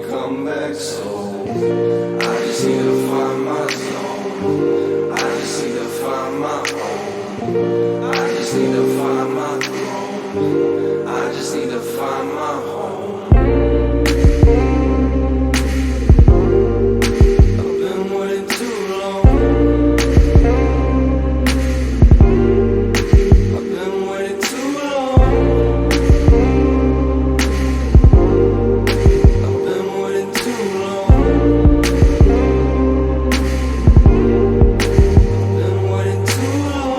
can come back slow. I just need to find my zone. I just need to find my own. I just need to find my throne. I just need to find my home. I've been waiting too long. I've been waiting too long. I've been waiting too long. I've been waiting too long. I've been waiting too long.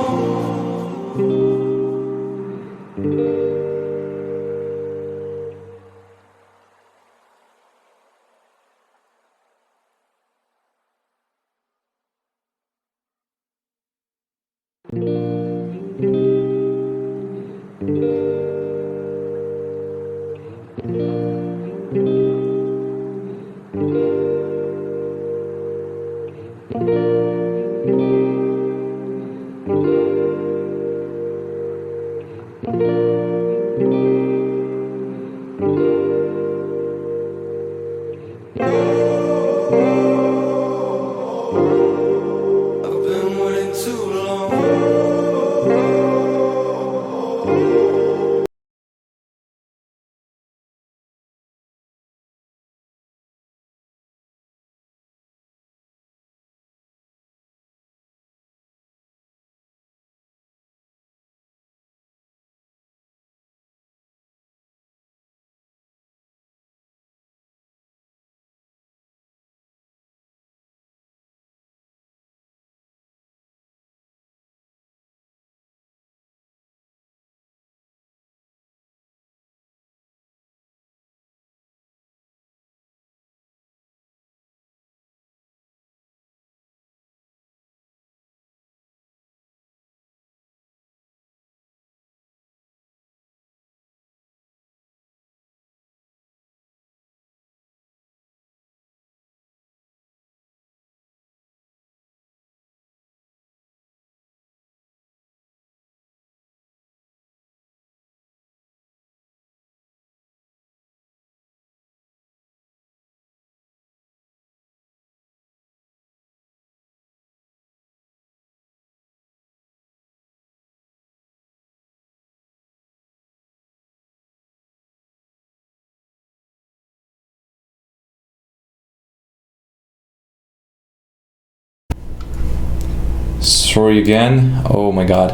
Sorry again. Oh my god.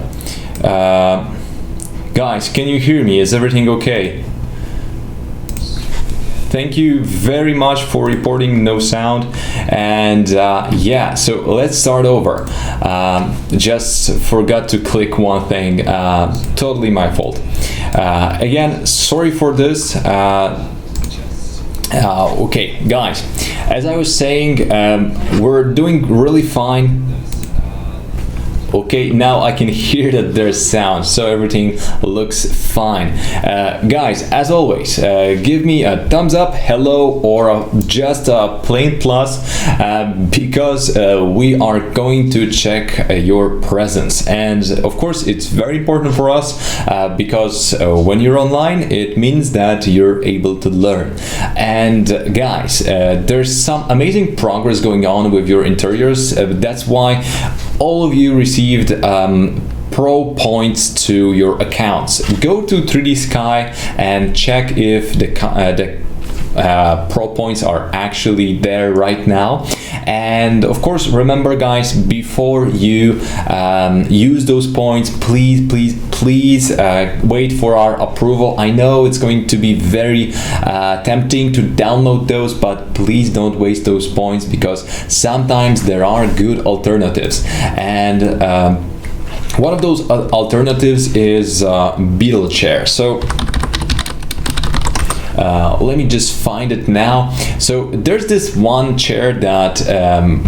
Guys, can you hear me? Is everything okay? Thank you very much for reporting no sound. And yeah, so let's start over. Just forgot to click one thing. Totally my fault. Again, sorry for this. Okay, guys, as I was saying, we're doing really fine. Okay, now I can hear that there's sound, so everything looks fine. Guys, as always, give me a thumbs up, hello, or just a plain plus, because we are going to check your presence. And of course, it's very important for us because when you're online, it means that you're able to learn. And guys, there's some amazing progress going on with your interiors. That's why all of you received pro points to your accounts. Go to 3D Sky and check if the pro points are actually there right now. And of course, remember guys, before you use those points, please wait for our approval. I know it's going to be very tempting to download those, but please don't waste those points, because sometimes there are good alternatives. And one of those alternatives is Beetle Chair. So let me just find it now. So there's this one chair that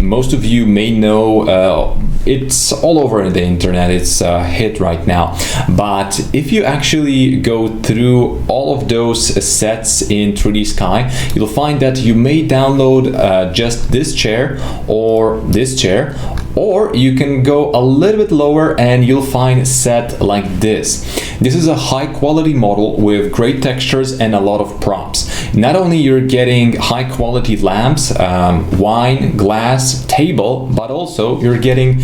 most of you may know. It's all over the internet. It's a hit right now. But if you actually go through all of those sets in 3D Sky, you'll find that you may download just this chair or this chair, or you can go a little bit lower and you'll find a set like this. This is a high quality model with great textures and a lot of props. not only you're getting high quality lamps, wine glass table, but also you're getting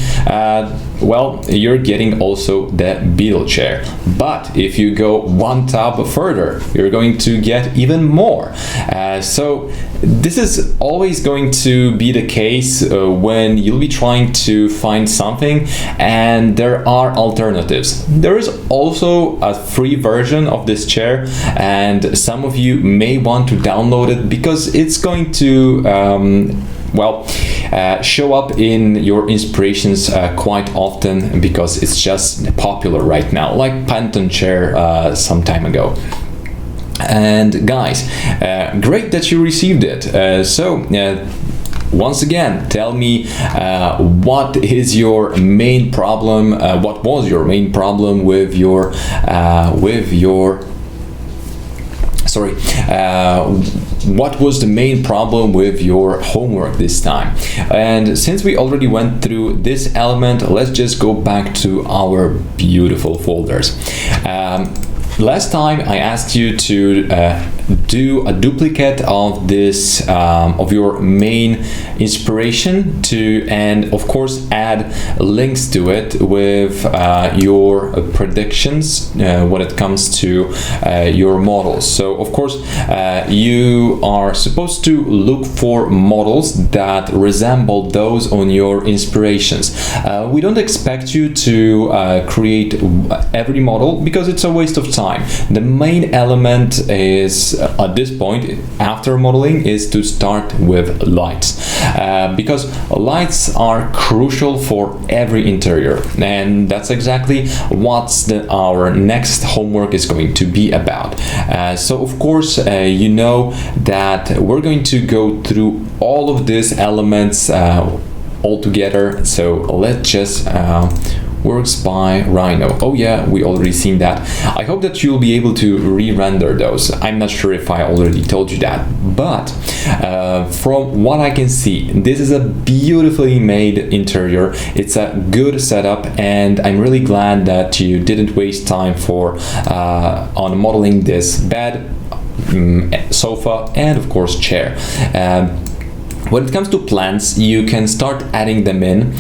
well, you're getting also the Beetle chair. But if you go one tab further, you're going to get even more. So this is always going to be the case when you'll be trying to find something and there are alternatives. There is also a free version of this chair, and some of you may want to download it because it's going to well, show up in your inspirations quite often, because it's just popular right now, like Pantone chair some time ago. And guys, great that you received it. So once again, tell me what is your main problem, what was your main problem with your sorry, what was the main problem with your homework this time? And since we already went through this element, let's just go back to our beautiful folders. Last time I asked you to do a duplicate of this of your main inspiration and of course add links to it with your predictions when it comes to your models. So of course you are supposed to look for models that resemble those on your inspirations. We don't expect you to create every model because it's a waste of time. The main element is at this point after modeling is to start with lights, because lights are crucial for every interior, and that's exactly what our next homework is going to be about. So of course you know that we're going to go through all of these elements all together. So let's just works by Rhino. Oh yeah, we already seen that. I hope that you'll be able to re-render those. I'm not sure if I already told you that, but from what I can see, this is a beautifully made interior. It's a good setup, and I'm really glad that you didn't waste time for on modeling this bed, sofa, and of course chair. When it comes to plants, you can start adding them in.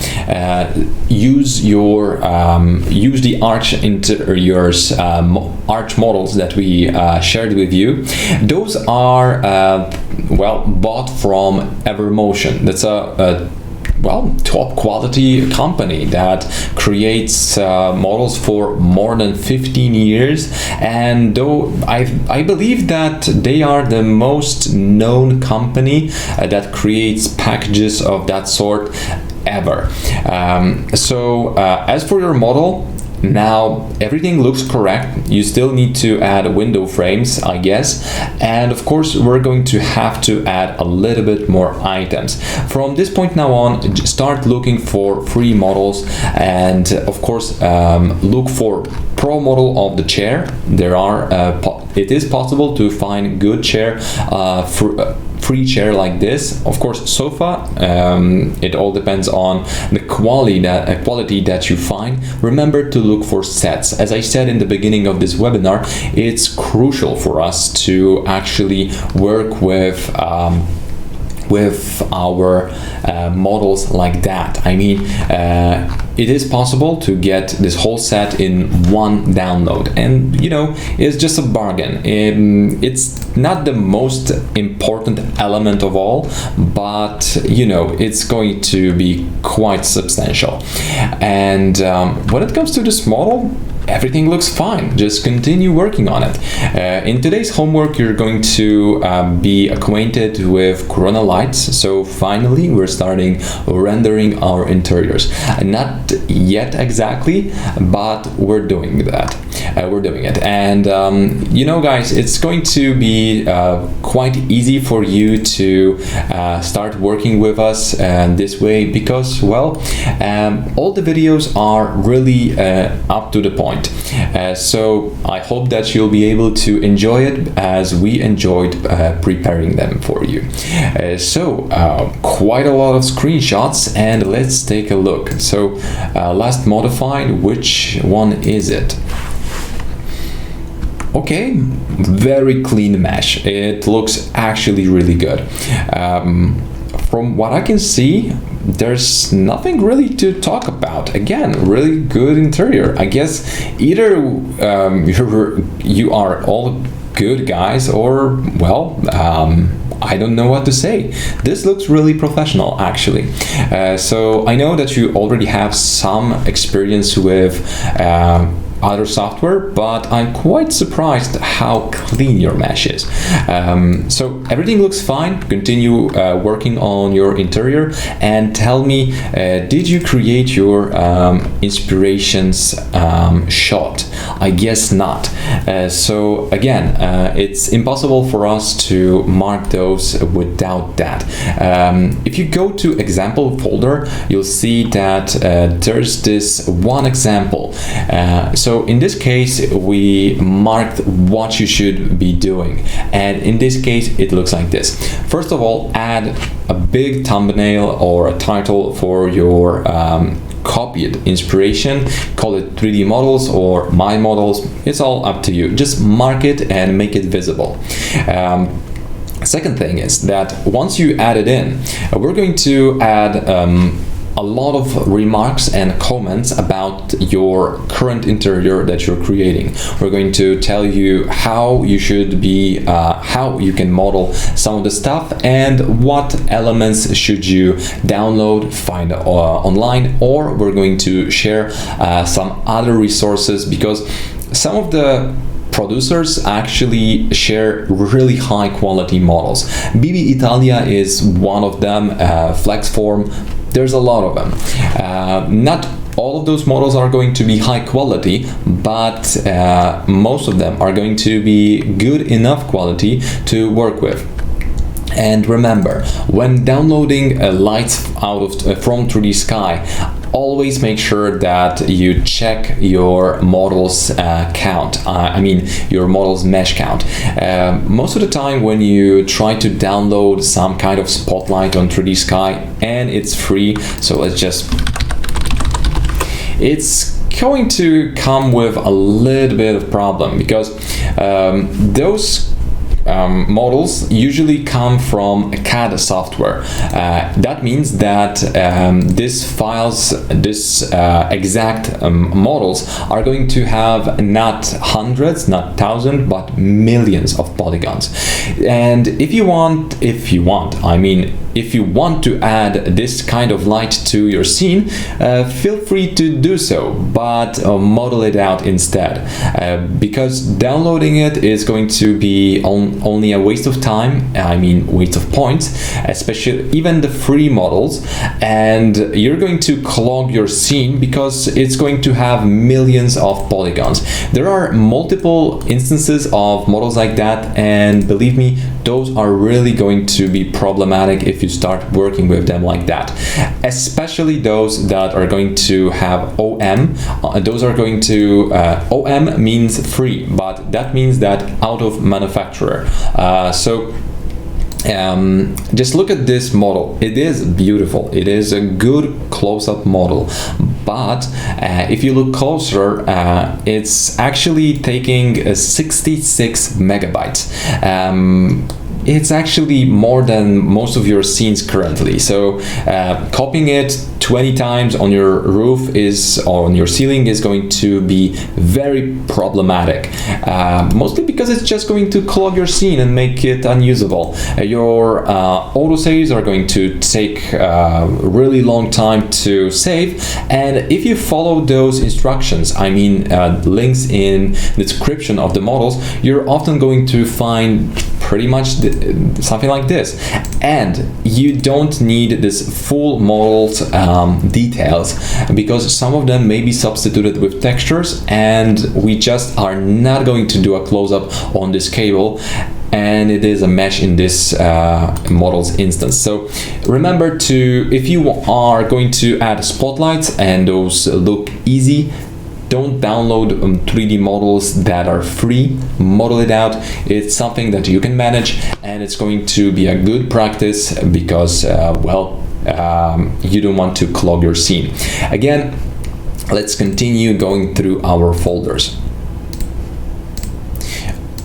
Use the arch interiors arch models that we shared with you. Those are well, bought from Evermotion. That's a well, top quality company that creates models for more than 15 years, and though I believe that they are the most known company that creates packages of that sort ever. So as for your model, now everything looks correct. You still need to add window frames, I guess, and of course we're going to have to add a little bit more items. From this point now on, start looking for free models, and of course look for pro model of the chair. There are it is possible to find good chair free chair like this. Of course sofa, it all depends on the quality that you find. Remember to look for sets. As I said in the beginning of this webinar, it's crucial for us to actually work with our models like that. I mean, it is possible to get this whole set in one download, and you know, it's just a bargain. It's not the most important element of all, but you know, it's going to be quite substantial. And when it comes to this model, everything looks fine. Just continue working on it. In today's homework, you're going to be acquainted with Corona lights. So finally, we're starting rendering our interiors. Not yet exactly, but we're doing that. We're doing it. And you know, guys, it's going to be quite easy for you to start working with us this way, because, well, all the videos are really up to the point. So I hope that you'll be able to enjoy it as we enjoyed preparing them for you. So quite a lot of screenshots, and let's take a look. So last modified, which one is it? Okay, very clean mesh. It looks actually really good. From what I can see, there's nothing really to talk about. Again, really good interior. I guess either you are all good guys, or well, I don't know what to say. This looks really professional, actually. So I know that you already have some experience with other software, but I'm quite surprised how clean your mesh is. So everything looks fine. Continue working on your interior and tell me, did you create your inspirations shot? I guess not. So again, it's impossible for us to mark those without that. If you go to example folder, you'll see that there's this one example. So in this case, we marked what you should be doing. And in this case, it looks like this. First of all, add a big thumbnail or a title for your copied inspiration. Call it 3D models or my models. It's all up to you. Just mark it and make it visible. Second thing is that once you add it in, we're going to add a lot of remarks and comments about your current interior that you're creating. We're going to tell you how you should be, how you can model some of the stuff, and what elements should you download, find online, or we're going to share some other resources, because some of the producers actually share really high quality models. BB Italia is one of them, Flexform. There's a lot of them. Not all of those models are going to be high quality, but most of them are going to be good enough quality to work with. And remember, when downloading lights from 3D Sky, always make sure that you check your model's count. I mean, your model's mesh count. Most of the time when you try to download some kind of spotlight on 3D Sky and it's free, so it's going to come with a little bit of problem, because those models usually come from CAD software. That means that these files, exact models are going to have not hundreds, not thousands, but millions of polygons. And if you want, I mean, if you want to add this kind of light to your scene, feel free to do so, but model it out instead, because downloading it is going to be only a waste of time, I mean waste of points, especially even the free models, and you're going to clog your scene because it's going to have millions of polygons. There are multiple instances of models like that, and believe me, those are really going to be problematic if you start working with them like that, especially those that are going to have OM. Those are going to OM means free, but that means that out of manufacturer. So just look at this model. It is beautiful. It is a good close-up model, but if you look closer, it's actually taking 66 megabytes. It's actually more than most of your scenes currently. So copying it 20 times on your roof or on your ceiling is going to be very problematic, mostly because it's just going to clog your scene and make it unusable. Your autosaves are going to take a really long time to save, and if you follow those instructions, I mean links in the description of the models, you're often going to find pretty much something like this, and you don't need this full model's details, because some of them may be substituted with textures, and we just are not going to do a close-up on this cable, and it is a mesh in this model's instance. So remember to, if you are going to add spotlights and those look easy, don't download 3D models that are free. Model it out. It's something that you can manage, and it's going to be a good practice because, you don't want to clog your scene. Again, let's continue going through our folders.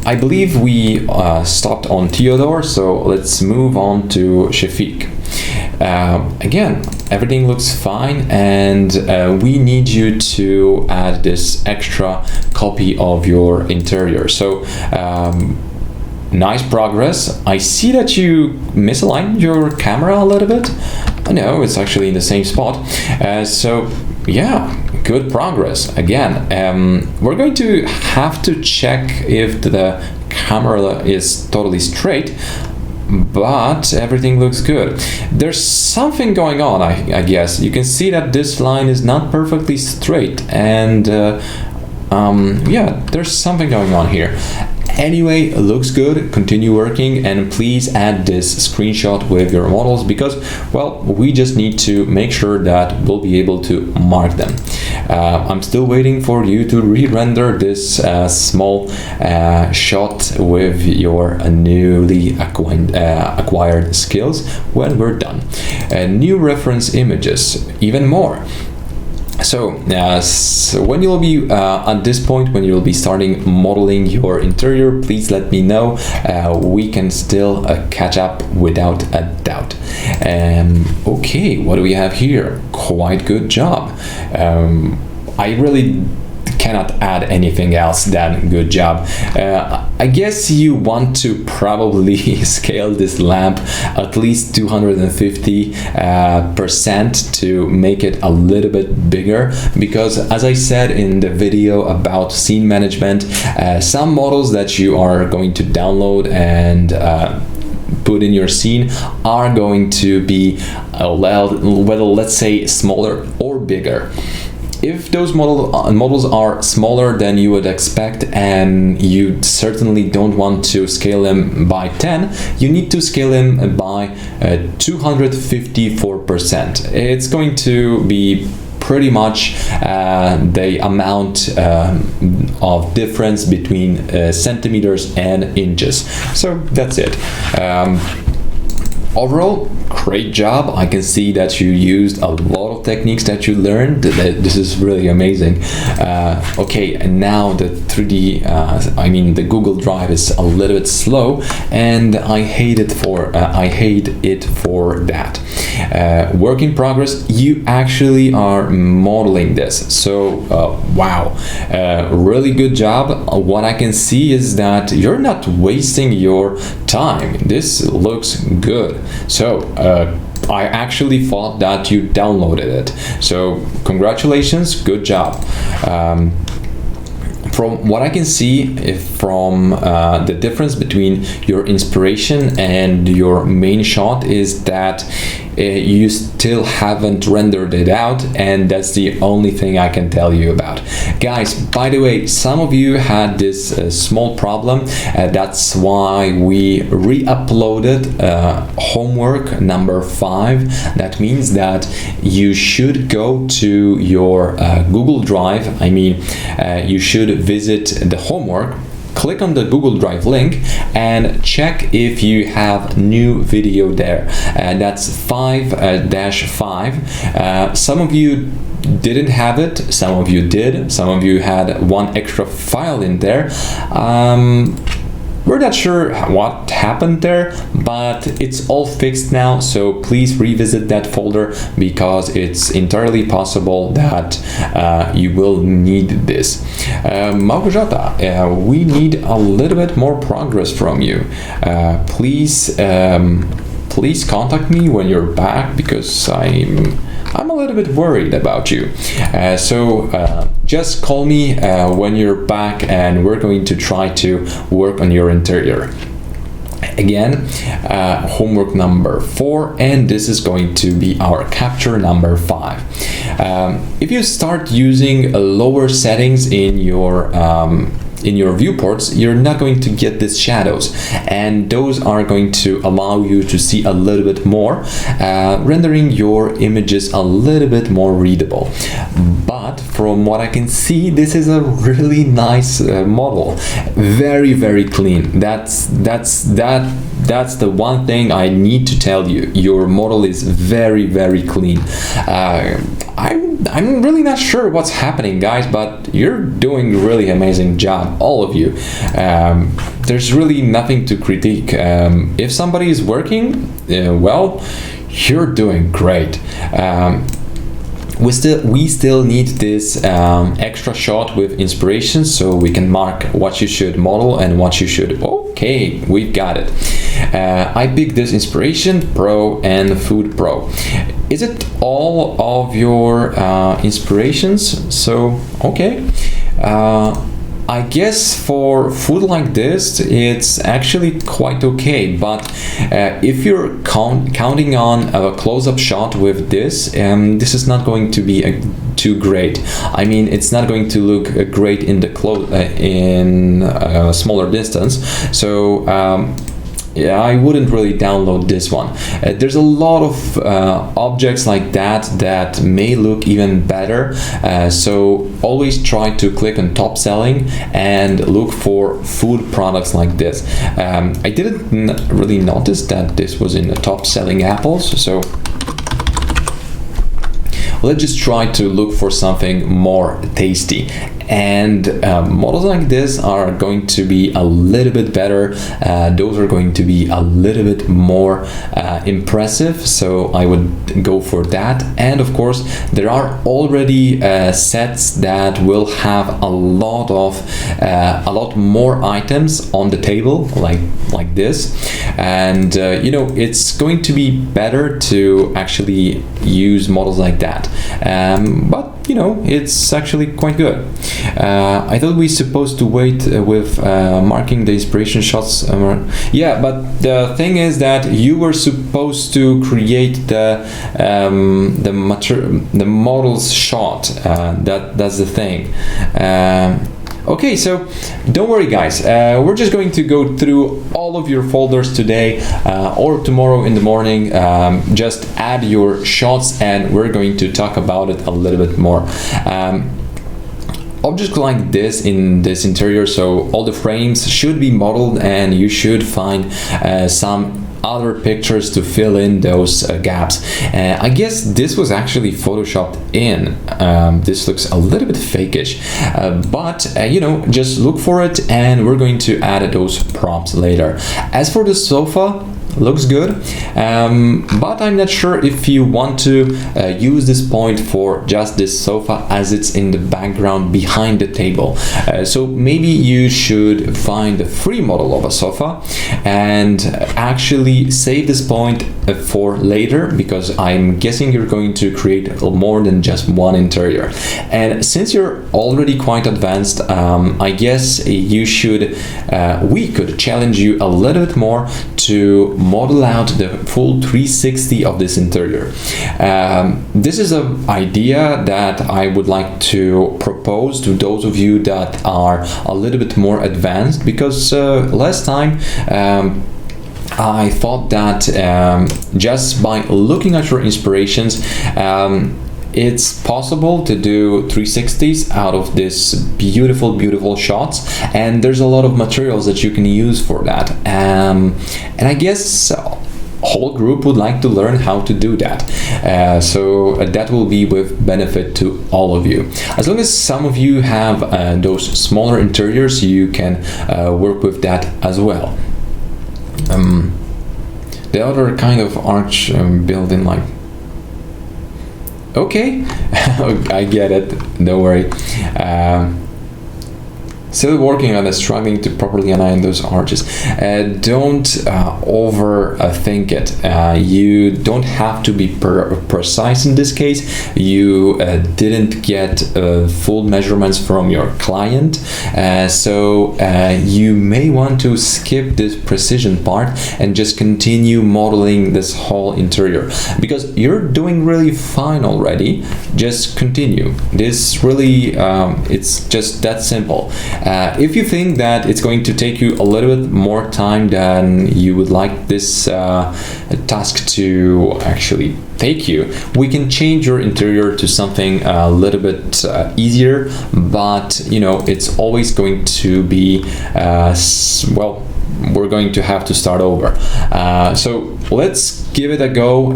I believe we stopped on Theodore, so let's move on to Shafiq. Again, everything looks fine, and we need you to add this extra copy of your interior. So nice progress. I see that you misaligned your camera a little bit. No, it's actually in the same spot. So yeah, good progress. Again, we're going to have to check if the camera is totally straight, but everything looks good. There's something going on, I guess. You can see that this line is not perfectly straight, and yeah, there's something going on here. Anyway, it looks good. Continue working, and please add this screenshot with your models, because, well, we just need to make sure that we'll be able to mark them. I'm still waiting for you to re-render this small shot with your newly acquired skills when we're done. New reference images, even more. So when you'll be at this point, when you'll be starting modeling your interior, please let me know. We can still catch up without a doubt. Okay, what do we have here? Quite good job. I really cannot add anything else than good job. I guess you want to probably scale this lamp at least 250% to make it a little bit bigger, because as I said in the video about scene management, some models that you are going to download and put in your scene are going to be whether, let's say, smaller or bigger. If those models are smaller than you would expect, and you certainly don't want to scale them by 10, you need to scale them by 254%. It's going to be pretty much the amount of difference between centimeters and inches. So that's it. Overall, great job. I can see that you used a lot of techniques that you learned. This is really amazing. Okay, and now the 3D, the Google Drive is a little bit slow, and I hate it for that. Work in progress. You actually are modeling this, so wow, really good job. What I can see is that you're not wasting your time. This looks good. So I actually thought that you downloaded it. So congratulations, good job. From what I can see, from the difference between your inspiration and your main shot is that you still haven't rendered it out, and that's the only thing I can tell you about. Guys, by the way, some of you had this small problem. That's why we re-uploaded homework number 5. That means that you should go to your Google Drive. You should visit the homework, click on the Google Drive link, and check if you have new video there. That's 5-5. Some of you didn't have it, some of you did, some of you had one extra file in there. We're not sure what happened there, but it's all fixed now, so please revisit that folder, because it's entirely possible that you will need this. Małgorzata, we need a little bit more progress from you. Please contact me when you're back, because I'm a little bit worried about you. So just call me when you're back, and we're going to try to work on your interior. Again, homework number 4, and this is going to be our capture number 5. If you start using lower settings in your viewports, you're not going to get these shadows, and those are going to allow you to see a little bit more, rendering your images a little bit more readable. But from what I can see, this is a really nice model, very, very clean. That's the one thing I need to tell you. Your model is very, very clean. I'm I'm really not sure what's happening, guys, but you're doing a really amazing job, all of you. There's really nothing to critique. If somebody is working, well, you're doing great. We still need this extra shot with inspiration, so we can mark what you should model and what you should. Okay, we've got it. I picked this inspiration pro and food pro. Is it all of your inspirations? So okay. I guess for food like this, it's actually quite okay. But if you're counting on a close-up shot with this, this is not going to be too great. I mean, it's not going to look great in the in a smaller distance. So. Yeah, I wouldn't really download this one. There's a lot of objects like that may look even better. So always try to click on top selling and look for food products like this. I didn't really notice that this was in the top selling apples. So let's just try to look for something more tasty. And models like this are going to be a little bit better. Those are going to be a little bit more impressive, so I would go for that. And of course, there are already sets that will have a lot more items on the table, like this. And it's going to be better to actually use models like that. But it's actually quite good. I thought we supposed to wait with marking the inspiration shots. Yeah, but the thing is that you were supposed to create the model's shot. That's the thing. Okay, so don't worry, guys. We're just going to go through all of your folders today or tomorrow in the morning. Just add your shots and we're going to talk about it a little bit more. Objects like this in this interior, so all the frames should be modeled and you should find some other pictures to fill in those gaps. I guess this was actually photoshopped in. This looks a little bit fakeish, but just look for it and we're going to add those props later. As for the sofa, looks good, but I'm not sure if you want to use this point for just this sofa as it's in the background behind the table. So maybe you should find a free model of a sofa and actually save this point for later, because I'm guessing you're going to create more than just one interior. And since you're already quite advanced, I guess you should we could challenge you a little bit more to model out the full 360 of this interior. This is an idea that I would like to propose to those of you that are a little bit more advanced, because last time I thought that just by looking at your inspirations, it's possible to do 360s out of this beautiful shots, and there's a lot of materials that you can use for that. And I guess whole group would like to learn how to do that. So that will be with benefit to all of you. As long as some of you have those smaller interiors, you can work with that as well. The other kind of arch building, like, okay, I get it, don't worry. Still working on it, struggling to properly align those arches. Don't overthink it. You don't have to be precise in this case. You didn't get full measurements from your client, so you may want to skip this precision part and just continue modeling this whole interior, because you're doing really fine already. Just continue. This really, it's just that simple. If you think that it's going to take you a little bit more time than you would like this task to actually take you, we can change your interior to something a little bit easier, but it's always going to be well, we're going to have to start over. So let's give it a go.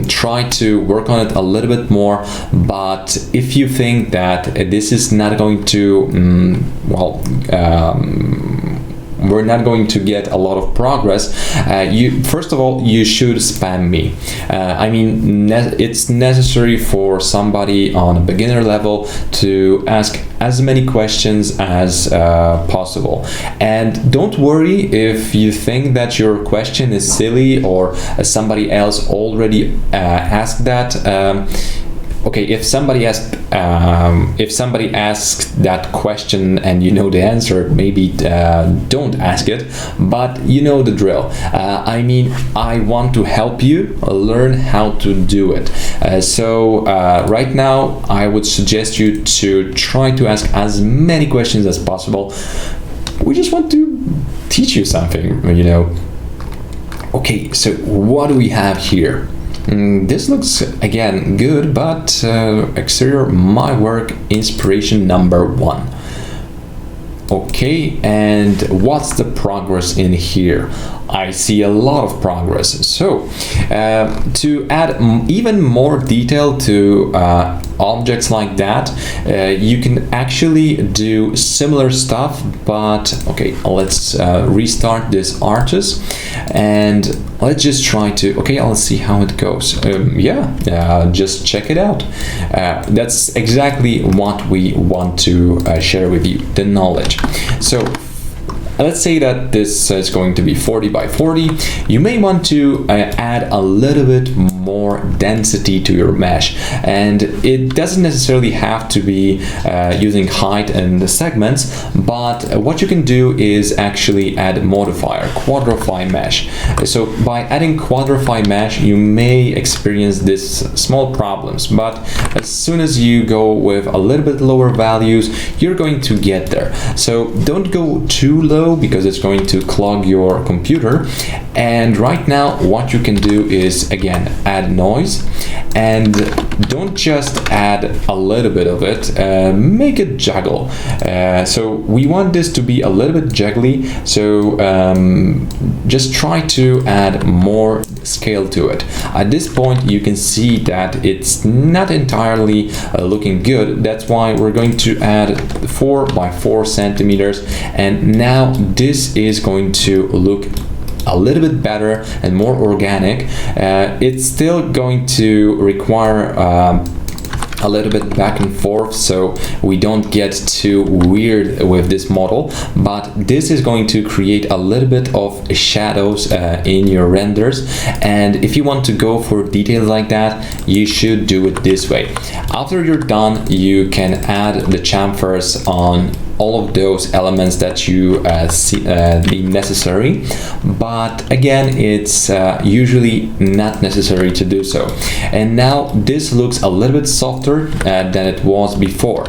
Try to work on it a little bit more, but if you think that this is not going to we're not going to get a lot of progress, you first of all, you should spam me. I mean, it's necessary for somebody on a beginner level to ask as many questions as possible. And don't worry if you think that your question is silly or somebody else already asked that. Okay, if somebody asks that question and you know the answer, maybe don't ask it, but you know the drill. I mean, I want to help you learn how to do it. So right now, I would suggest you to try to ask as many questions as possible. We just want to teach you something, you know. Okay, so what do we have here? This looks again good, but exterior my work inspiration number 1. Okay, and what's the progress in here? I see a lot of progress. So to add even more detail to objects like that, you can actually do similar stuff, but okay, let's restart this artist and let's just try to, okay, I'll see how it goes. Just check it out. That's exactly what we want to share with you, the knowledge. So let's say that this is going to be 40 by 40. You may want to add a little bit more density to your mesh, and it doesn't necessarily have to be using height and the segments, but what you can do is actually add modifier, quadrify mesh. So by adding quadrify mesh, you may experience this small problems, but as soon as you go with a little bit lower values, you're going to get there. So don't go too low because it's going to clog your computer. And right now what you can do is again add noise, and don't just add a little bit of it, make it juggle. So we want this to be a little bit juggly, so just try to add more scale to it. At this point you can see that it's not entirely looking good. That's why we're going to add 4 by 4 centimeters, and now this is going to look a little bit better and more organic. It's still going to require a little bit back and forth, so we don't get too weird with this model, but this is going to create a little bit of shadows in your renders, and if you want to go for details like that, you should do it this way. After you're done, you can add the chamfers on all of those elements that you deem necessary, but again, it's usually not necessary to do so. And now this looks a little bit softer than it was before.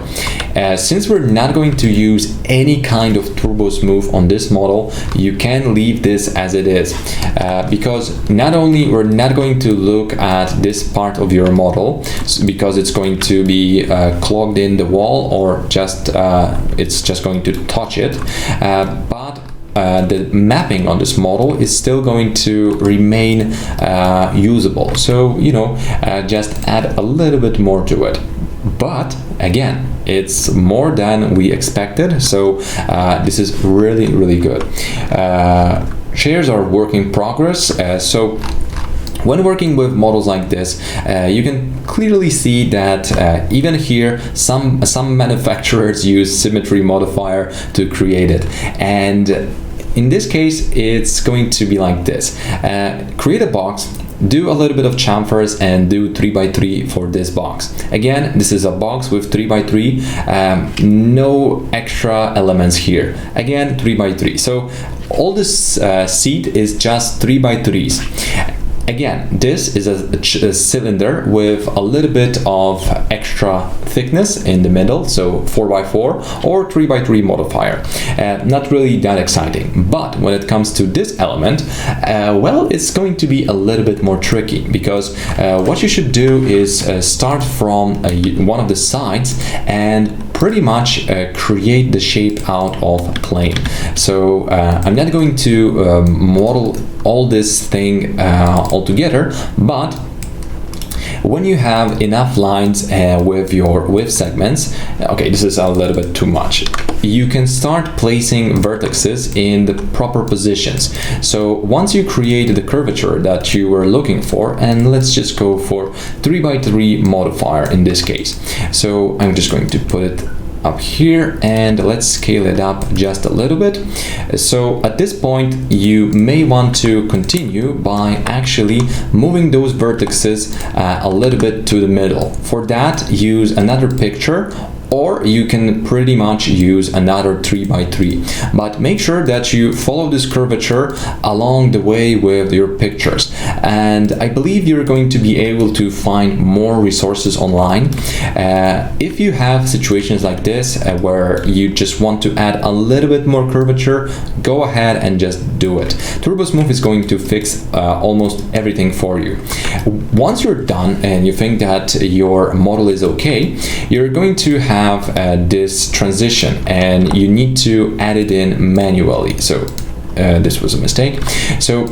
Since we're not going to use any kind of turbo smooth on this model, you can leave this as it is, because not only we're not going to look at this part of your model because it's going to be clogged in the wall, or just it's just going to touch it, but the mapping on this model is still going to remain usable. So, you know, just add a little bit more to it. But again, it's more than we expected, so this is really good. Shares are work in progress, so when working with models like this, you can clearly see that even here some manufacturers use symmetry modifier to create it, and in this case it's going to be like this. Create a box, do a little bit of chamfers, and do 3 by 3 for this box. Again, this is a box with 3 by 3, no extra elements here. Again, 3 by 3. So all this seat is just 3 by 3s. Again, this is a cylinder with a little bit of extra thickness in the middle, so 4x4 or 3x3 modifier. Not really that exciting, but when it comes to this element, well, it's going to be a little bit more tricky, because what you should do is start from one of the sides and pretty much create the shape out of plane. So I'm not going to model all this thing all together, but when you have enough lines with your width segments, okay, this is a little bit too much, you can start placing vertices in the proper positions. So once you create the curvature that you were looking for, and let's just go for 3x3 modifier in this case. So I'm just going to put it up here and let's scale it up just a little bit. So at this point you may want to continue by actually moving those vertices a little bit to the middle. For that, use another picture, or you can pretty much use another 3x3, but make sure that you follow this curvature along the way with your pictures, and I believe you're going to be able to find more resources online. If you have situations like this where you just want to add a little bit more curvature, go ahead and just do it. Turbo Smooth is going to fix almost everything for you. Once you're done and you think that your model is okay, you're going to have this transition and you need to add it in manually. So this was a mistake. So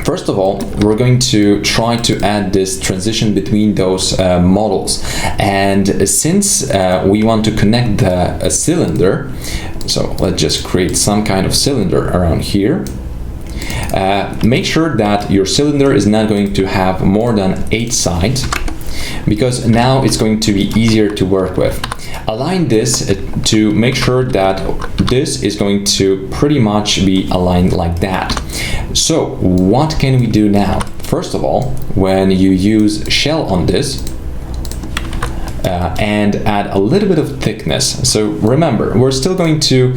first of all, we're going to try to add this transition between those models, and since we want to connect a cylinder, so let's just create some kind of cylinder around here. Make sure that your cylinder is not going to have more than 8 sides, because now it's going to be easier to work with. Align this to make sure that this is going to pretty much be aligned like that. So what can we do now? First of all, when you use shell on this, and add a little bit of thickness. So remember, we're still going to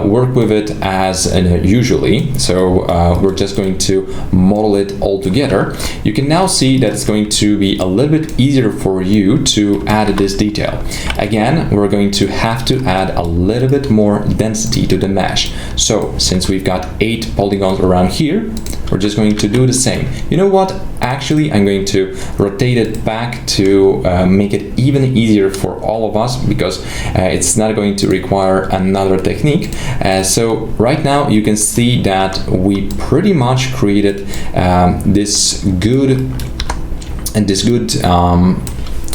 work with it as usually. So we're just going to model it all together. You can now see that it's going to be a little bit easier for you to add this detail. Again, we're going to have to add a little bit more density to the mesh. So since we've got 8 polygons around here, we're just going to do the same. You know what? Actually, I'm going to rotate it back to make it even easier for all of us, because it's not going to require another technique. So right now you can see that we pretty much created this good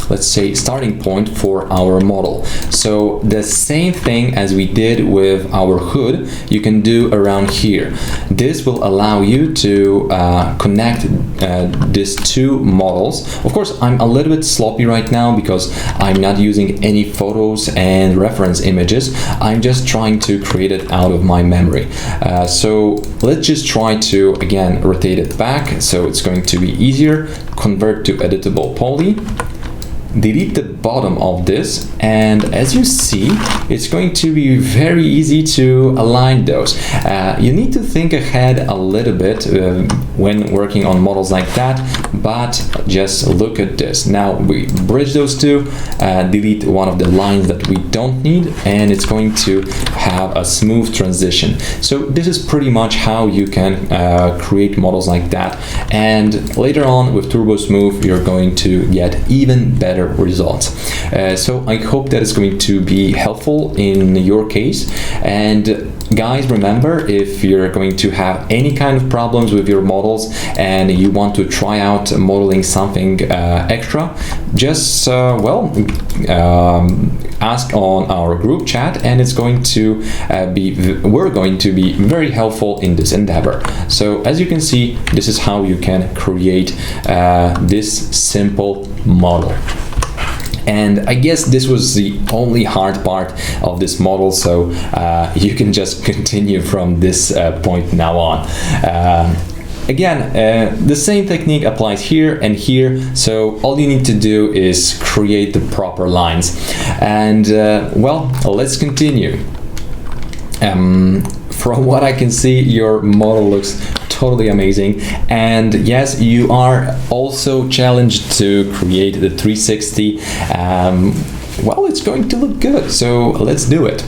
let's say starting point for our model. So the same thing as we did with our hood, you can do around here. This will allow you to connect these two models. Of course, I'm a little bit sloppy right now because I'm not using any photos and reference images. I'm just trying to create it out of my memory. So let's just try to again rotate it back so it's going to be easier. Convert to editable poly. Delete the bottom of this, and as you see, it's going to be very easy to align those. You need to think ahead a little bit when working on models like that, but just look at this. Now we bridge those two, delete one of the lines that we don't need, and it's going to have a smooth transition. So this is pretty much how you can create models like that, and later on with Turbo Smooth you're going to get even better results. So I hope that is going to be helpful in your case. And guys, remember, if you're going to have any kind of problems with your models and you want to try out modeling something extra, just ask on our group chat, and it's going to we're going to be very helpful in this endeavor. So as you can see, this is how you can create this simple model. And I guess this was the only hard part of this model, so you can just continue from this point now on. Again, the same technique applies here and here, so all you need to do is create the proper lines. And well, let's continue. From what I can see, your model looks totally amazing, and yes, you are also challenged to create the 360. Well, it's going to look good, so let's do it.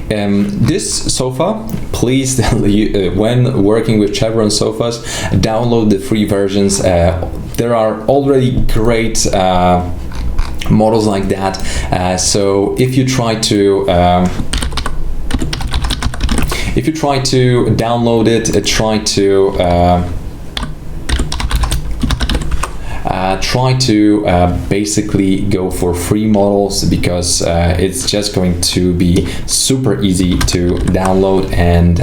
This sofa, please, when working with Chevron sofas, download the free versions. There are already great models like that. So if you try to download it, try to basically go for free models, because it's just going to be super easy to download, and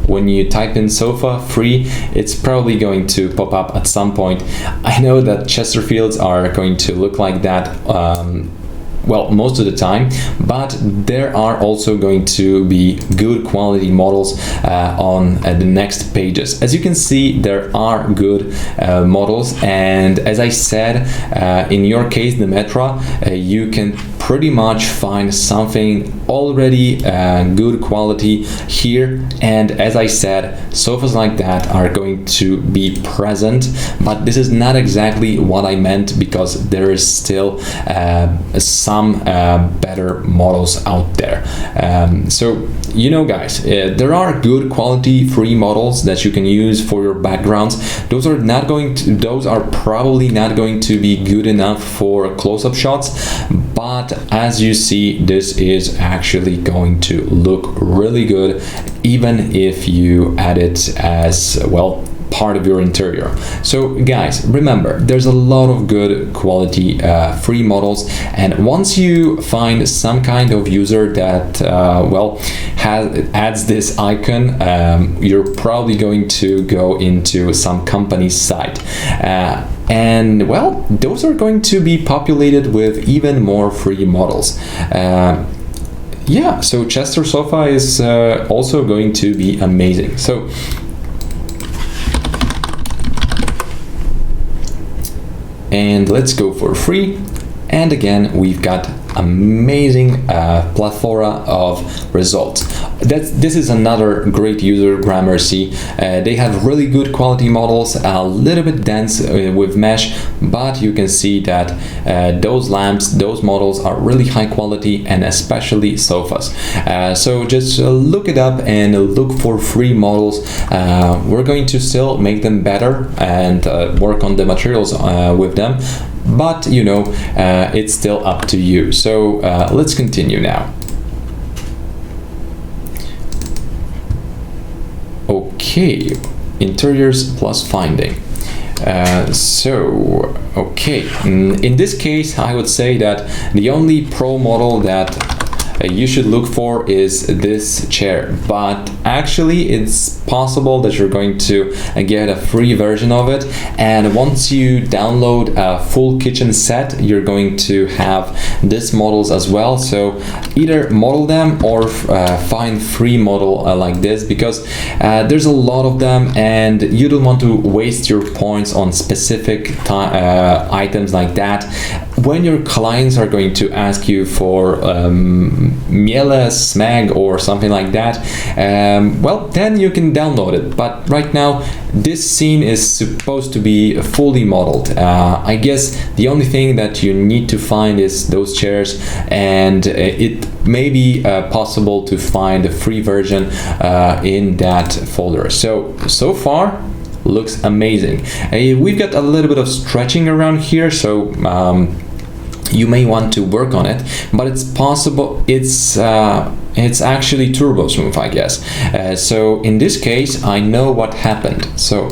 when you type in sofa free, it's probably going to pop up at some point. I know that Chesterfields are going to look like that well, most of the time, but there are also going to be good quality models on the next pages. As you can see, there are good models, and as I said, in your case, the Metra, you can pretty much find something already good quality here. And as I said, sofas like that are going to be present, but this is not exactly what I meant, because there is still some better models out there. So you know, guys, there are good quality free models that you can use for your backgrounds. Those are probably not going to be good enough for close-up shots, but as you see, this is actually going to look really good, even if you add it as well part of your interior. So guys, remember, there's a lot of good quality free models, and once you find some kind of user that well adds this icon, you're probably going to go into some company's site, and well, those are going to be populated with even more free models. Yeah, so Chester Sofa is also going to be amazing. So and let's go for free, and again we've got amazing plethora of results. This is another great user, Gramercy. They have really good quality models, a little bit dense with mesh, but you can see that those lamps, those models are really high quality, and especially sofas. So just look it up and look for free models. We're going to still make them better and work on the materials with them, but you know, it's still up to you. So let's continue now. Okay, interiors plus finding. So okay, in this case I would say that the only pro model that you should look for is this chair, but actually it's possible that you're going to get a free version of it, and once you download a full kitchen set, you're going to have these models as well. So either model them or find free model like this, because there's a lot of them and you don't want to waste your points on specific items like that. When your clients are going to ask you for Miele, Smeg or something like that, well, then you can download it. But right now this scene is supposed to be fully modeled. I guess the only thing that you need to find is those chairs, and it may be possible to find a free version in that folder. So far looks amazing. We've got a little bit of stretching around here, so you may want to work on it, but it's possible. It's actually turbo smooth, I guess. So in this case, I know what happened. So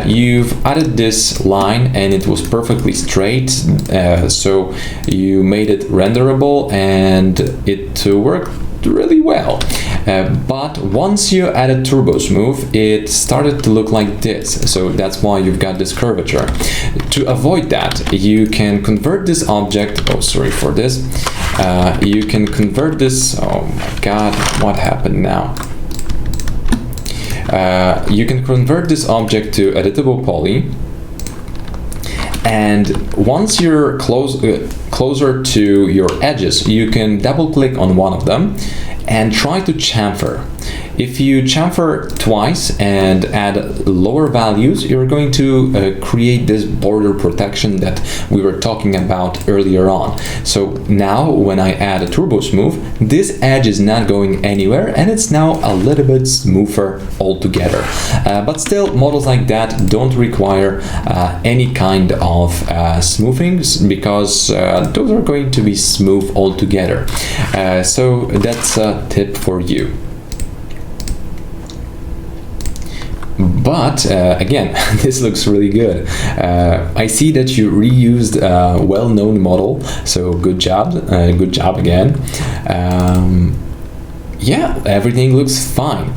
you've added this line and it was perfectly straight. So you made it renderable and it worked really well. But once you added turbo smooth, it started to look like this. So that's why you've got this curvature. To avoid that, you can convert this object. Oh, sorry for this. You can convert this. Oh my God, what happened now? You can convert this object to editable poly. And once you're closer to your edges, you can double click on one of them and try to chamfer. if you chamfer twice and add lower values, you're going to create this border protection that we were talking about earlier on. So now when I add a turbo smooth, this edge is not going anywhere and it's now a little bit smoother altogether. But still, models like that don't require any kind of smoothing, because those are going to be smooth altogether. So that's a tip for you. But again, this looks really good. I see that you reused a well-known model, so good job again. Yeah, everything looks fine.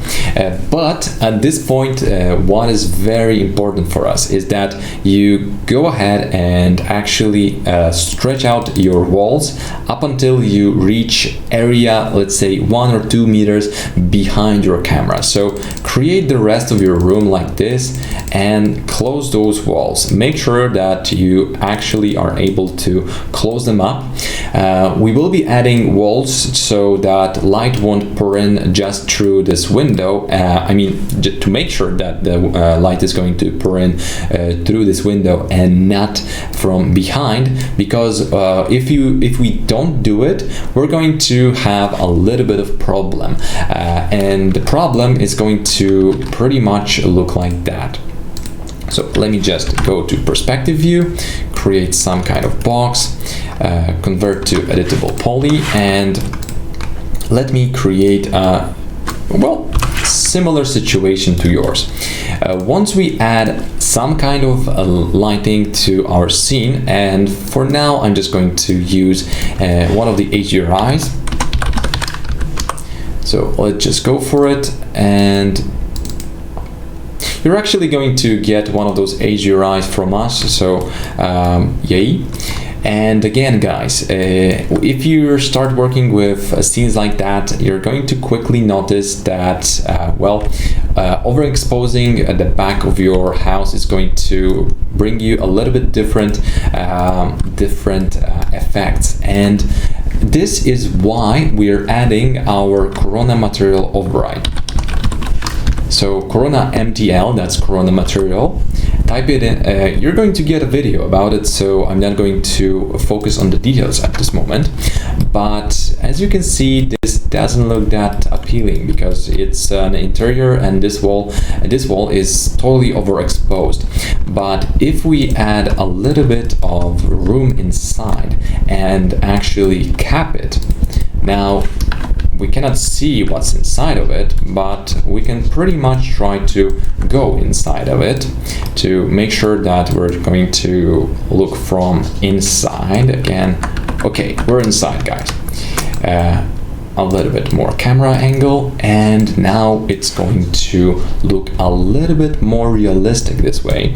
But at this point, what is very important for us is that you go ahead and actually stretch out your walls up until you reach area, let's say 1 or 2 meters behind your camera. So create the rest of your room like this and close those walls. Make sure that you actually are able to close them up. We will be adding walls so that light won't pour in just through this window. I mean, to make sure that the light is going to pour in through this window and not from behind, because if we don't do it, we're going to have a little bit of problem, and the problem is going to pretty much look like that. So let me just go to perspective view, create some kind of box, convert to editable poly, and let me create a, well, similar situation to yours. Once we add some kind of lighting to our scene, and for now I'm just going to use one of the HDRIs. So let's just go for it, and you're actually going to get one of those HDRIs from us, so yay. And again, guys, if you start working with scenes like that, you're going to quickly notice that, overexposing the back of your house is going to bring you a little bit different effects. And this is why we're adding our Corona material override. So Corona MTL, that's Corona material. Type it in. You're going to get a video about it, so I'm not going to focus on the details at this moment. But as you can see, this doesn't look that appealing because it's an interior, and this wall is totally overexposed. But if we add a little bit of room inside and actually cap it, now we cannot see what's inside of it, but we can pretty much try to go inside of it to make sure that we're going to look from inside again. Okay, we're inside, guys. A little bit more camera angle, and now it's going to look a little bit more realistic this way.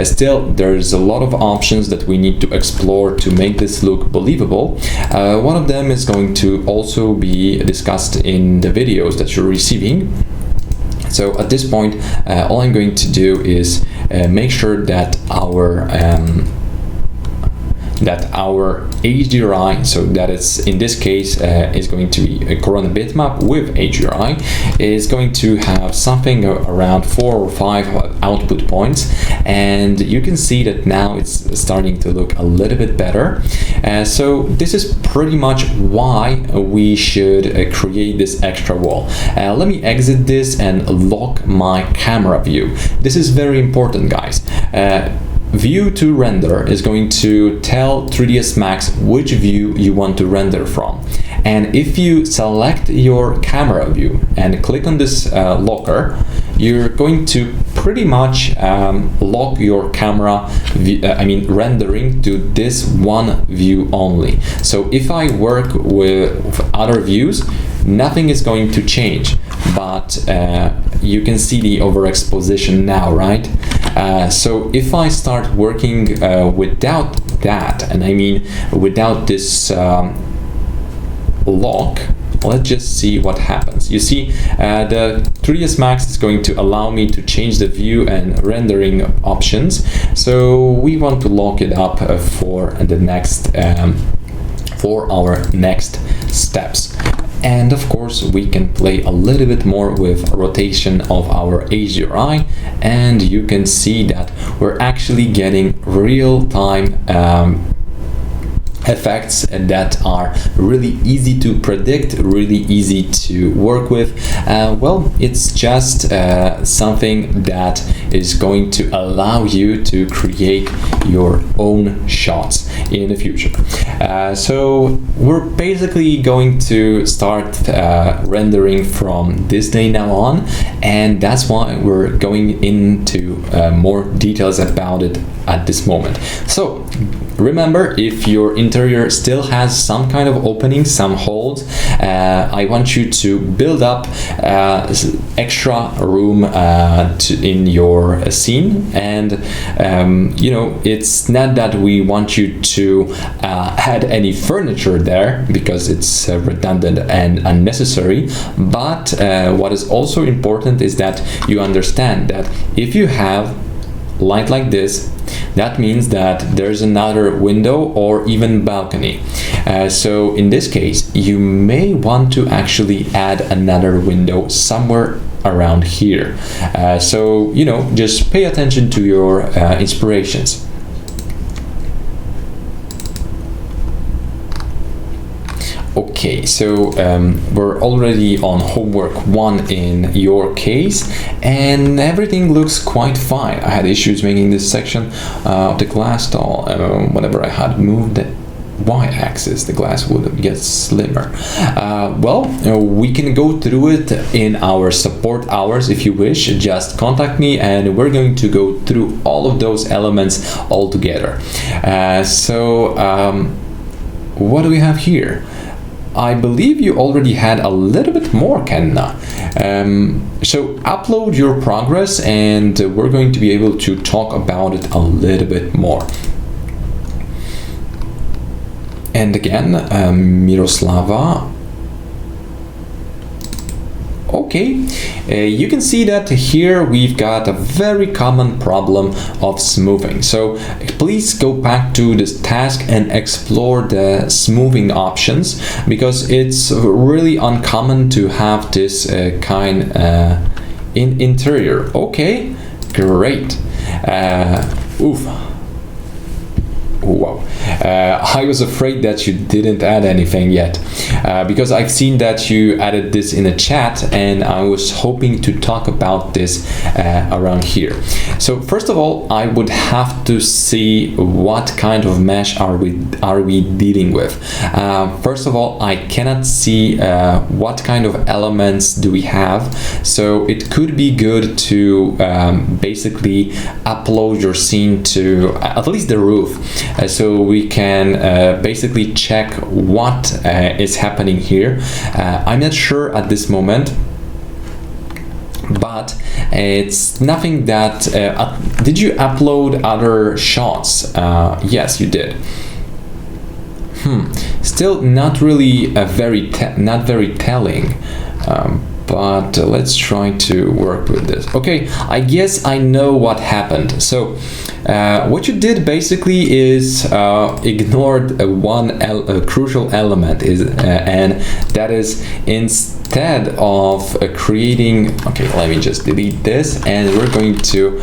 Still, there's a lot of options that we need to explore to make this look believable. One of them is going to also be discussed in the videos that you're receiving. So at this point, all I'm going to do is make sure that our HDRI, so that is in this case is going to be a Corona bitmap with HDRI, is going to have something around 4 or 5 output points, and you can see that now it's starting to look a little bit better. So this is pretty much why we should create this extra wall. Let me exit this and lock my camera view. This is very important, guys. View to render is going to tell 3ds Max which view you want to render from. And if you select your camera view and click on this locker, you're going to pretty much lock your camera rendering to this one view only. So if I work with other views, nothing is going to change, but you can see the overexposition now, right? So if I start working without that, and I mean without this lock, let's just see what happens. You see, the 3ds Max is going to allow me to change the view and rendering options. So we want to lock it up for the next, for our next steps. And of course, we can play a little bit more with rotation of our HDRI, and you can see that we're actually getting real-time effects that are really easy to predict, really easy to work with. Well, it's just something that is going to allow you to create your own shots in the future. So we're basically going to start rendering from this day now on, and that's why we're going into more details about it at this moment. So remember, if your interior still has some kind of opening, some holes, I want you to build up extra room in your scene. And you know, it's not that we want you to add any furniture there, because it's redundant and unnecessary, but what is also important is that you understand that if you have light like this, that means that there's another window or even balcony. So in this case, you may want to actually add another window somewhere around here. So, you know, just pay attention to your inspirations. Okay, so we're already on homework 1 in your case, and everything looks quite fine. I had issues making this section of the glass doll. Whenever I had moved the y-axis, the glass would get slimmer. Well, we can go through it in our support hours if you wish. Just contact me and we're going to go through all of those elements all together. What do we have here? I believe you already had a little bit more, Kenna. So upload your progress and we're going to be able to talk about it a little bit more. And again, Miroslava. Okay, you can see that here we've got a very common problem of smoothing. So please go back to this task and explore the smoothing options, because it's really uncommon to have this kind in interior. Okay, great. Oof. Wow. I was afraid that you didn't add anything yet, because I've seen that you added this in a chat, and I was hoping to talk about this around here. So first of all, I would have to see what kind of mesh are we dealing with. First of all, I cannot see what kind of elements do we have, so it could be good to basically upload your scene to at least the roof, so we can basically check what is happening here. I'm not sure at this moment, but it's nothing that did you upload other shots? Yes, you did. Still not really not very telling, but let's try to work with this. Okay, I guess I know what happened. So what you did basically is ignored one crucial element, and that is instead of creating, okay, let me just delete this, and we're going to,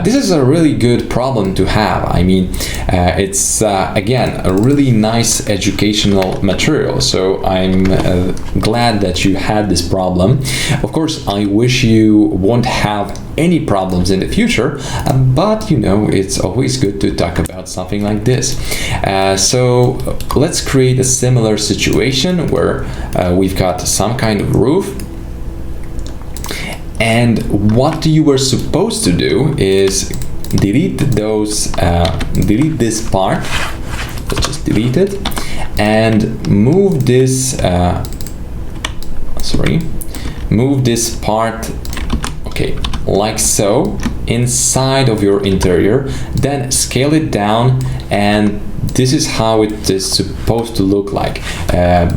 this is a really good problem to have. I mean, it's again a really nice educational material, so I'm glad that you had this problem. Of course, I wish you won't have any problems in the future, but you know, it's always good to talk about something like this. So let's create a similar situation where we've got some kind of roof, and what you were supposed to do is delete delete this part. Let's just delete it and move this move this part, okay, like so, inside of your interior, then scale it down, and this is how it is supposed to look like.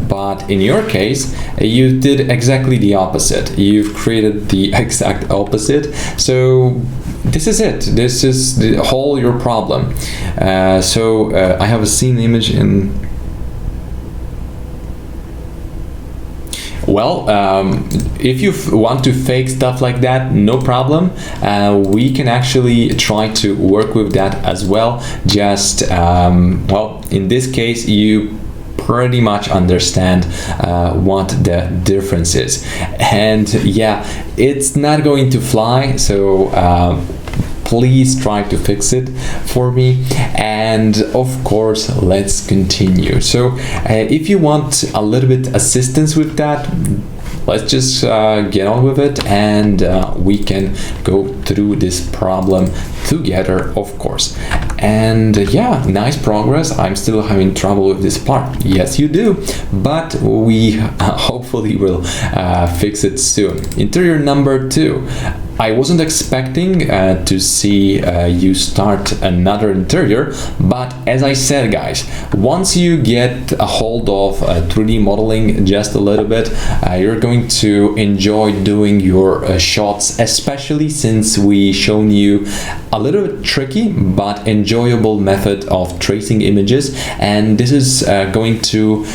But in your case, you did exactly the opposite. You've created the exact opposite. So this is it. This is the whole your problem. I have a scene image in. Well, if you want to fake stuff like that, no problem. We can actually try to work with that as well. Just, well, in this case, you pretty much understand what the difference is. And yeah, it's not going to fly, so please try to fix it for me. And of course, let's continue. So if you want a little bit assistance with that, let's just get on with it, and we can go through this problem together, of course. And yeah, nice progress. I'm still having trouble with this part. Yes, you do, but we hopefully will fix it soon. Interior number 2. I wasn't expecting to see you start another interior, but as I said, guys, once you get a hold of 3D modeling just a little bit, you're going to enjoy doing your shots, especially since we shown you a little bit tricky but enjoyable method of tracing images, and this is going to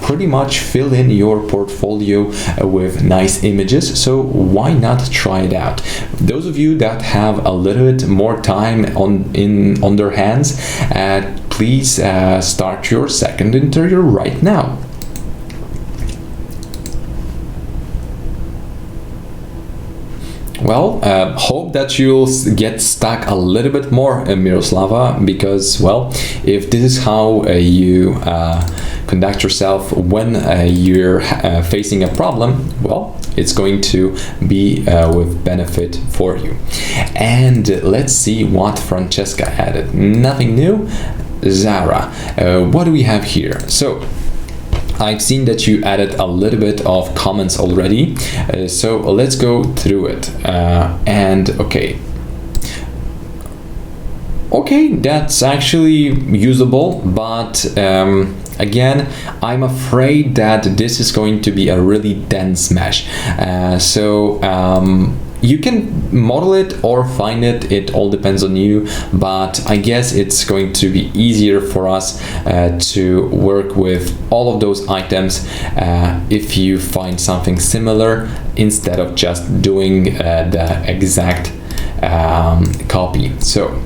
pretty much fill in your portfolio with nice images. So why not try it out? Those of you that have a little bit more time on their hands, please start your second interior right now. Well, hope that you'll get stuck a little bit more, Miroslava, because, well, if this is how you conduct yourself when you're facing a problem, well, it's going to be with benefit for you. And let's see what Francesca added. Nothing new. Zara, what do we have here? So I've seen that you added a little bit of comments already, so let's go through it. And okay, that's actually usable, but again, I'm afraid that this is going to be a really dense mesh. You can model it or find it, it all depends on you, but I guess it's going to be easier for us to work with all of those items if you find something similar instead of just doing the exact copy. So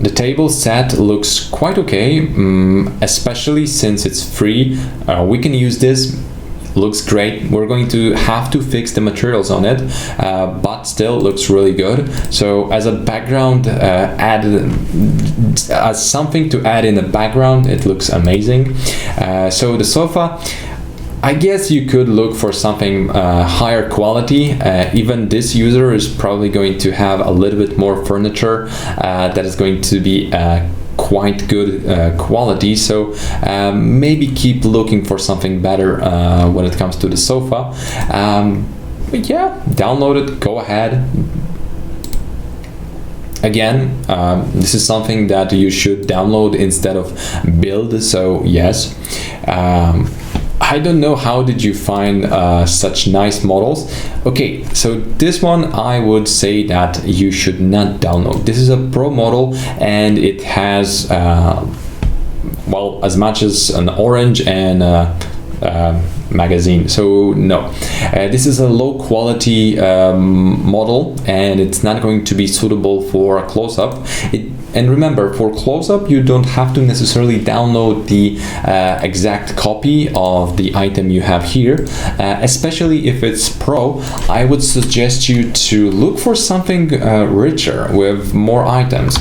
the table set looks quite okay, especially since it's free. We can use this. Looks great. We're going to have to fix the materials on it, but still looks really good. So as a background, as something to add in the background, it looks amazing. So the sofa, I guess you could look for something higher quality. Even this user is probably going to have a little bit more furniture that is going to be quite good quality, so maybe keep looking for something better when it comes to the sofa. But yeah, download it, go ahead. Again, this is something that you should download instead of build, so yes. I don't know how did you find such nice models. Okay, so this one I would say that you should not download. This is a pro model and it has well, as much as an orange and magazine, so no, this is a low quality model and it's not going to be suitable for a close-up. And remember, for close-up, you don't have to necessarily download the exact copy of the item you have here. Especially if it's pro, I would suggest you to look for something richer with more items.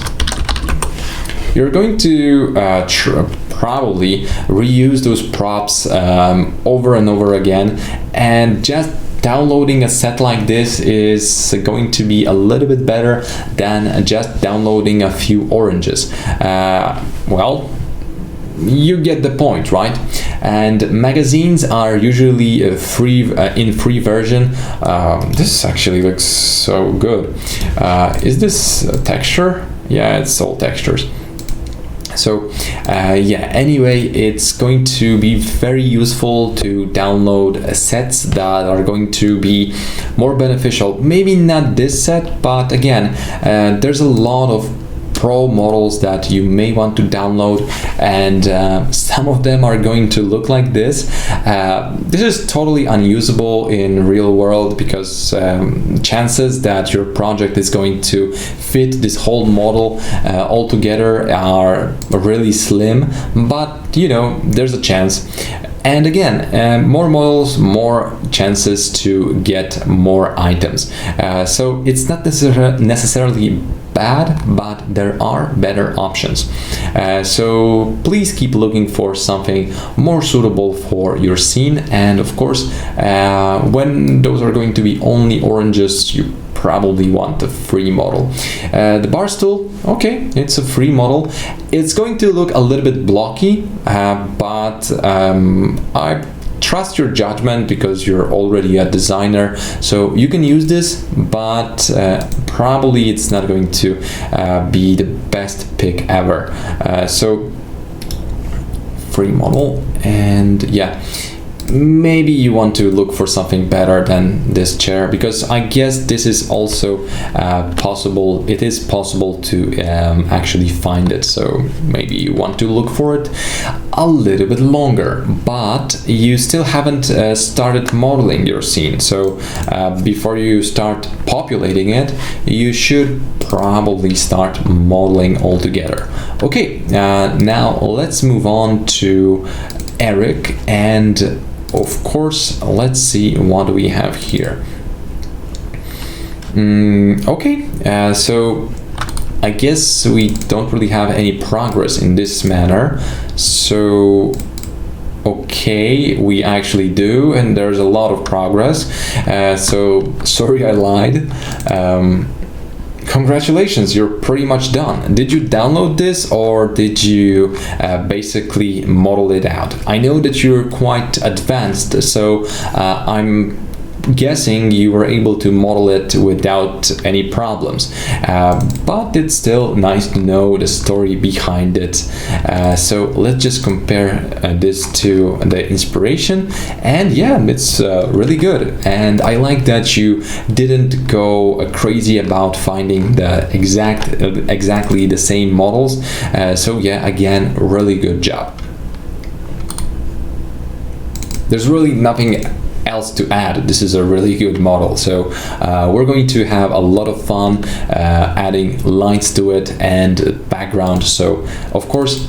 You're going to probably reuse those props over and over again, and just downloading a set like this is going to be a little bit better than just downloading a few oranges. Well, you get the point, right? And magazines are usually free in free version. This actually looks so good. Is this a texture? Yeah, it's all textures. So yeah, anyway, it's going to be very useful to download sets that are going to be more beneficial. Maybe not this set, but again, there's a lot of pro models that you may want to download, and some of them are going to look like this. This is totally unusable in real world because chances that your project is going to fit this whole model all together are really slim, but you know, there's a chance. And again, more models, more chances to get more items. So it's not necessarily bad, but there are better options. So please keep looking for something more suitable for your scene. And of course, when those are going to be only oranges, you probably want a free model. The bar stool, okay, it's a free model. It's going to look a little bit blocky, but I trust your judgment because you're already a designer, so you can use this, but probably it's not going to be the best pick ever. So free model, and yeah, maybe you want to look for something better than this chair, because I guess this is also possible. It is possible to actually find it, so maybe you want to look for it a little bit longer, but you still haven't started modeling your scene. So before you start populating it, you should probably start modeling altogether. Okay, now let's move on to Eric, and of course, let's see what we have here. Okay, so I guess we don't really have any progress in this manner. So okay, we actually do, and there's a lot of progress. So sorry, I lied. Congratulations, you're pretty much done. Did you download this, or did you basically model it out? I know that you're quite advanced, so I'm guessing you were able to model it without any problems, but it's still nice to know the story behind it. So let's just compare this to the inspiration, and yeah, it's really good. And I like that you didn't go crazy about finding the exactly the same models. So yeah, again, really good job. There's really nothing else to add. This is a really good model, so we're going to have a lot of fun adding lines to it and background. So of course,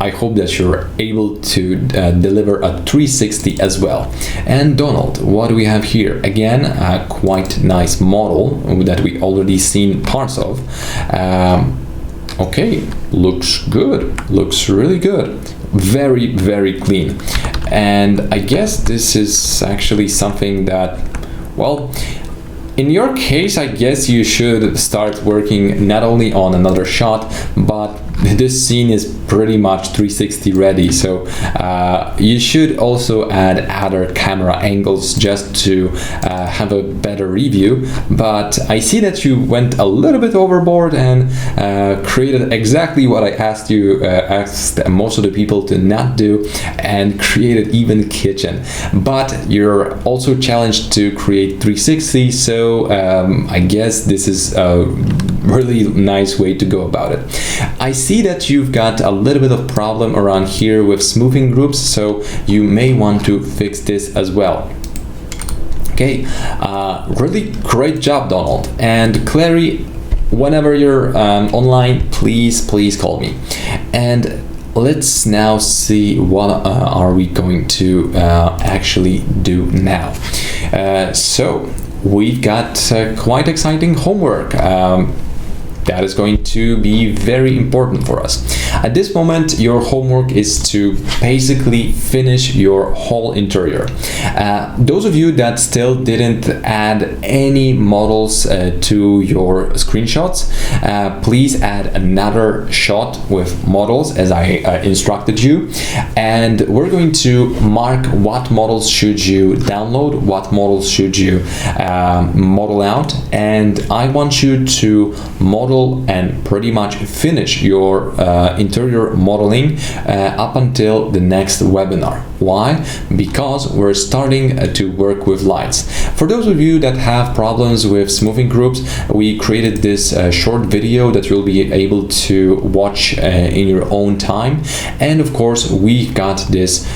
I hope that you're able to deliver a 360 as well. And Donald, what do we have here? Again, a quite nice model that we already seen parts of. Okay, looks good, looks really good, very, very clean. And I guess this is actually something that, well, in your case, I guess you should start working not only on another shot, but this scene is pretty much 360 ready. So you should also add other camera angles just to have a better review. But I see that you went a little bit overboard and created exactly what I asked most of the people to not do, and created even kitchen. But you're also challenged to create 360, so I guess this is a really nice way to go about it. I see that you've got a little bit of problem around here with smoothing groups, so you may want to fix this as well. Okay, really great job, Donald. And Clary, whenever you're online, please call me. And let's now see what are we going to actually do now. So we've got quite exciting homework. That is going to be very important for us. At this moment, your homework is to basically finish your whole interior. Those of you that still didn't add any models to your screenshots, please add another shot with models as I instructed you. And we're going to mark what models should you download, what models should you model out. And I want you to model model and pretty much finish your interior modeling up until the next webinar. Why? Because we're starting to work with lights. For those of you that have problems with smoothing groups, we created this short video that you'll be able to watch in your own time. And of course, we got this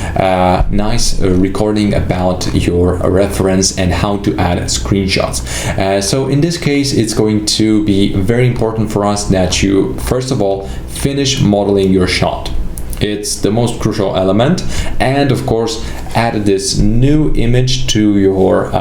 nice recording about your reference and how to add screenshots. So in this case, it's going to be very important for us that you, first of all, finish modeling your shot. It's the most crucial element, and of course add this new image to your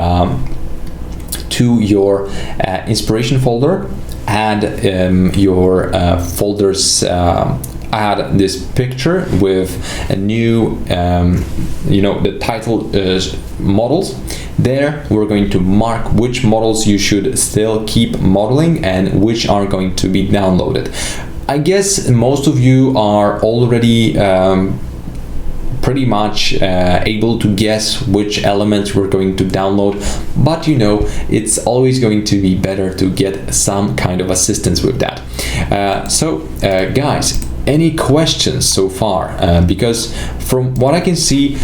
inspiration folder. Add your folders, add this picture with a new the title models. There we're going to mark which models you should still keep modeling and which are going to be downloaded. I guess most of you are already pretty much able to guess which elements we're going to download, but it's always going to be better to get some kind of assistance with that. Guys, any questions so far? Because from what I can see,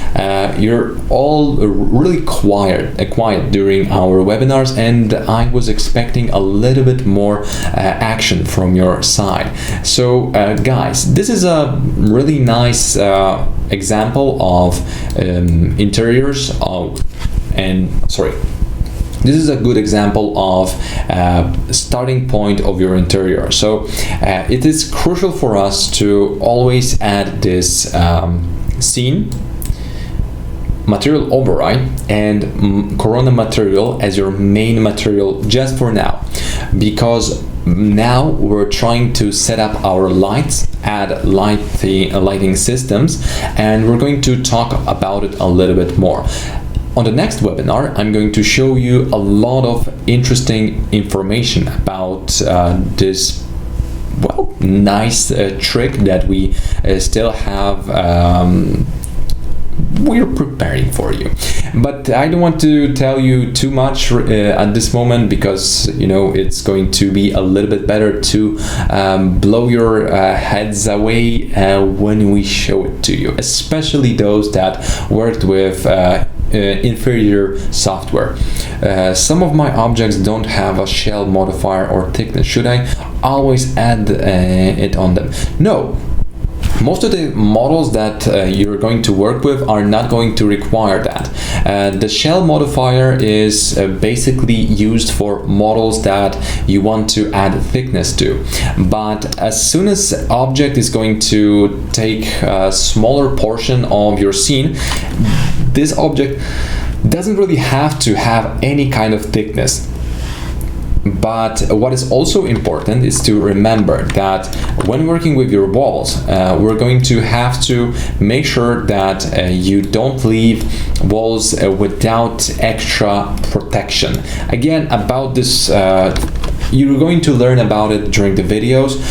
you're all really quiet during our webinars, and I was expecting a little bit more action from your side. So guys, this is a really nice example of interiors this is a good example of starting point of your interior. So it is crucial for us to always add this scene, material override, and Corona material as your main material just for now, because now we're trying to set up our lights, add lighting systems, and we're going to talk about it a little bit more. On the next webinar, I'm going to show you a lot of interesting information about this nice trick that we still have we're preparing for you. But I don't want to tell you too much at this moment, because it's going to be a little bit better to blow your heads away when we show it to you, especially those that worked with inferior software. Some of my objects don't have a shell modifier or thickness. Should I always add it on them? No. Most of the models that you're going to work with are not going to require that. The shell modifier is basically used for models that you want to add thickness to. But as soon as the object is going to take a smaller portion of your scene, this object doesn't really have to have any kind of thickness. But what is also important is to remember that when working with your walls, we're going to have to make sure that you don't leave walls without extra protection. Again, about this, you're going to learn about it during the videos,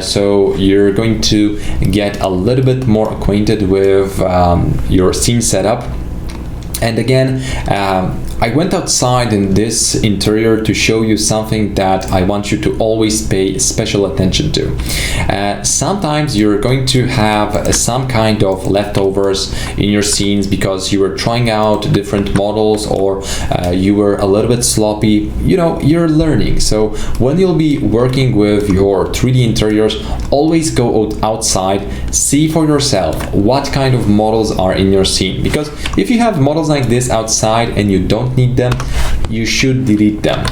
so you're going to get a little bit more acquainted with your scene setup. And again, I went outside in this interior to show you something that I want you to always pay special attention to. Sometimes you're going to have some kind of leftovers in your scenes because you were trying out different models, or you were a little bit sloppy. You're learning. So when you'll be working with your 3D interiors, always go outside, see for yourself what kind of models are in your scene. Because if you have models like this outside and you don't need them, you should delete them.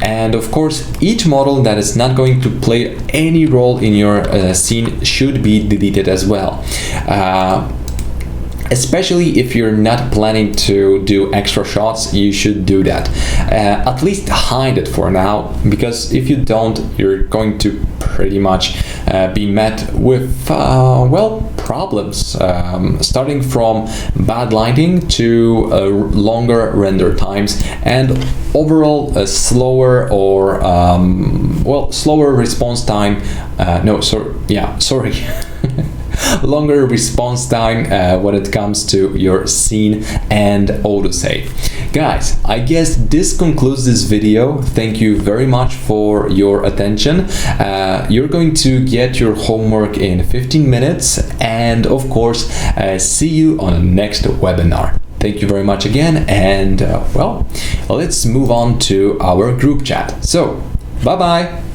And of course, each model that is not going to play any role in your scene should be deleted as well. Especially if you're not planning to do extra shots, you should do that. At least hide it for now, because if you don't, you're going to pretty much be met with problems, starting from bad lighting to longer render times and overall slower or slower response time. Sorry. longer response time when it comes to your scene and autosave. Guys, I guess this concludes this video. Thank you very much for your attention. You're going to get your homework in 15 minutes, and of course, see you on the next webinar. Thank you very much again, and well, let's move on to our group chat. So, bye-bye.